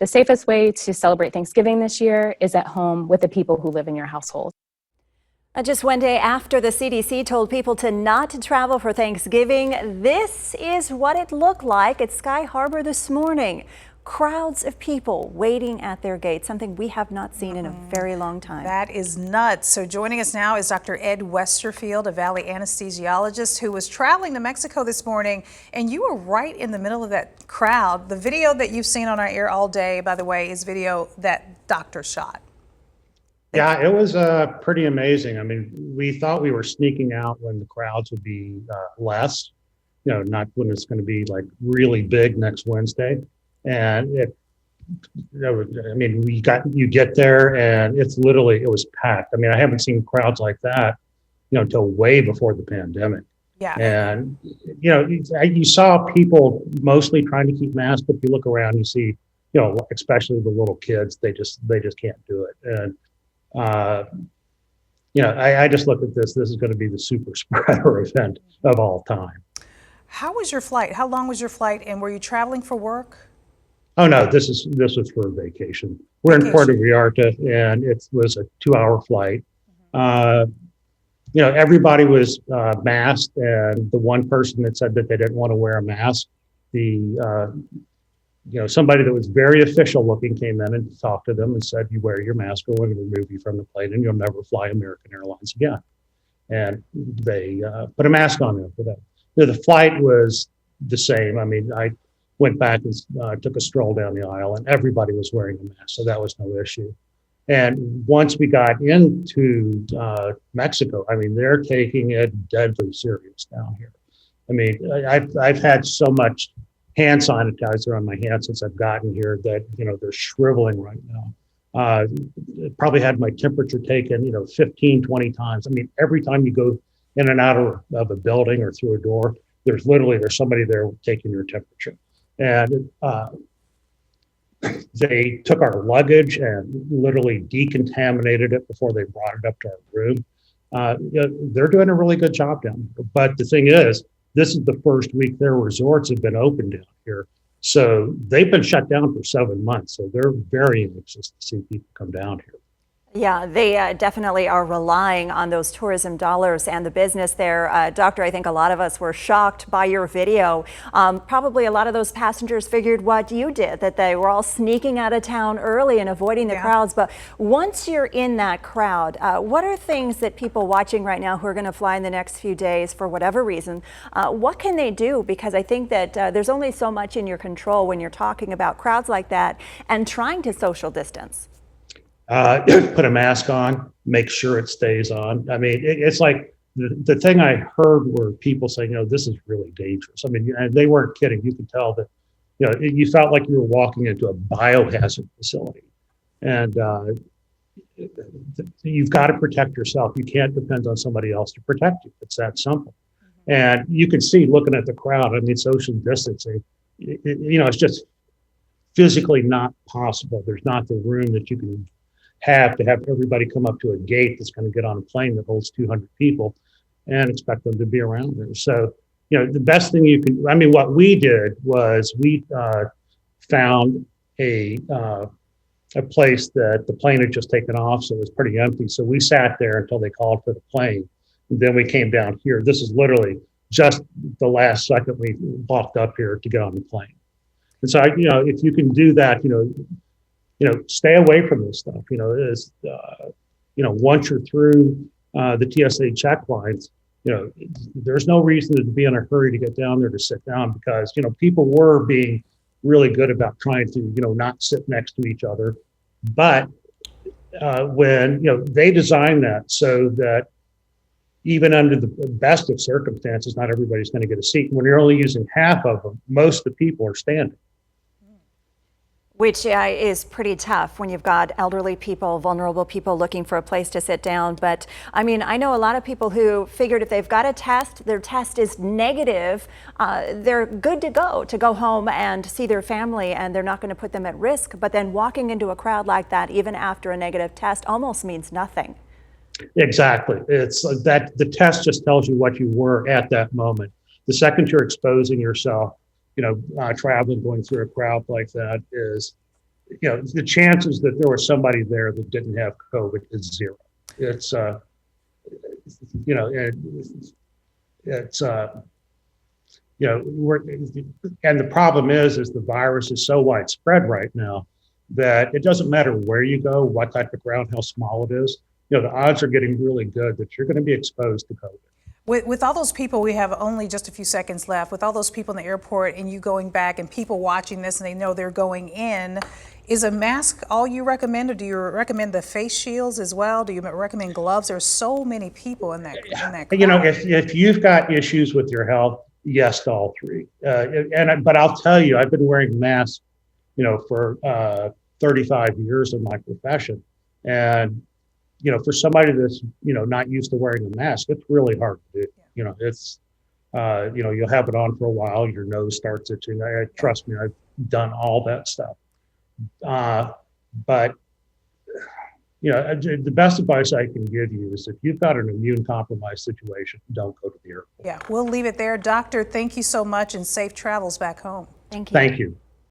The safest way to celebrate Thanksgiving this year is at home with the people who live in your household. Just one day after the CDC told people to not travel for Thanksgiving, this is what it looked like at Sky Harbor this morning. Crowds of people waiting at their gates, something we have not seen in a very long time. That is nuts. So joining us now is Dr. Ed Westerfield, a Valley anesthesiologist who was traveling to Mexico this morning, and you were right in the middle of that crowd. The video that you've seen on our air all day, by the way, is video that doctor shot. Yeah, it was pretty amazing. I mean, we thought we were sneaking out when the crowds would be less, not when it's going to be like really big next Wednesday. And you get there and it was packed. I mean, I haven't seen crowds like that, until way before the pandemic. Yeah. And, you saw people mostly trying to keep masks, but if you look around, you see, especially the little kids, they just can't do it. And, I just look at this is going to be the super spreader event of all time. How was your flight? How long was your flight? And were you traveling for work? Oh, no, this was for vacation. We're in Puerto Vallarta and it was a 2-hour flight. Everybody was masked, and the one person that said that they didn't want to wear a mask, somebody that was very official looking came in and talked to them and said, "You wear your mask or we're going to remove you from the plane and you'll never fly American Airlines again." And they put a mask on them for that. The flight was the same. I mean, I went back and took a stroll down the aisle and everybody was wearing a mask, so that was no issue. And once we got into Mexico, I mean, they're taking it deadly serious down here. I mean, I've had so much hand sanitizer on my hands since I've gotten here that, they're shriveling right now. Probably had my temperature taken, 15, 20 times. I mean, every time you go in and out of a building or through a door, there's somebody there taking your temperature. And they took our luggage and literally decontaminated it before they brought it up to our room. They're doing a really good job down here. But the thing is, this is the first week their resorts have been open down here. So they've been shut down for 7 months. So they're very anxious to see people come down here. Yeah, they definitely are relying on those tourism dollars and the business there. Doctor, I think a lot of us were shocked by your video. Probably a lot of those passengers figured what you did, that they were all sneaking out of town early and avoiding the crowds. But once you're in that crowd, what are things that people watching right now who are going to fly in the next few days for whatever reason, what can they do? Because I think that there's only so much in your control when you're talking about crowds like that and trying to social distance. Put a mask on, make sure it stays on. I mean, it's like the thing I heard were people saying, this is really dangerous. I mean, and they weren't kidding. You could tell that, you felt like you were walking into a biohazard facility. And you've got to protect yourself. You can't depend on somebody else to protect you. It's that simple. And you can see looking at the crowd, I mean, social distancing, it's just physically not possible. There's not the room that you can have everybody come up to a gate that's going to get on a plane that holds 200 people and expect them to be around there. So, the best thing what we did was we found a place that the plane had just taken off, so it was pretty empty. So we sat there until they called for the plane. And then we came down here. This is literally just the last second we walked up here to get on the plane. And so, if you can do that, stay away from this stuff. Once you're through the TSA checklines, there's no reason to be in a hurry to get down there to sit down because, people were being really good about trying to, not sit next to each other. But when, they designed that so that even under the best of circumstances, not everybody's going to get a seat. When you're only using half of them, most of the people are standing. Which is pretty tough when you've got elderly people, vulnerable people looking for a place to sit down. But I mean, I know a lot of people who figured if they've got a test, their test is negative, they're good to go home and see their family, and they're not going to put them at risk. But then walking into a crowd like that, even after a negative test, almost means nothing. Exactly. It's that the test just tells you what you were at that moment. The second you're exposing yourself, traveling, going through a crowd like that the chances that there was somebody there that didn't have COVID is zero. It's, and the problem is the virus is so widespread right now that it doesn't matter where you go, what type of ground, how small it is. The odds are getting really good that you're going to be exposed to COVID. With all those people, we have only just a few seconds left. With all those people in the airport and you going back and people watching this and they know they're going in, is a mask all you recommend, or do you recommend the face shields as well? Do you recommend gloves? There's so many people in that crowd. If you've got issues with your health, yes to all three. But I'll tell you, I've been wearing masks, for 35 years in my profession, and for somebody that's not used to wearing a mask, it's really hard to do. It's you'll have it on for a while, your nose starts itching. Trust me, I've done all that stuff. But the best advice I can give you is if you've got an immune compromised situation, don't go to the airport. Yeah, we'll leave it there. Doctor, thank you so much and safe travels back home. Thank you. Thank you.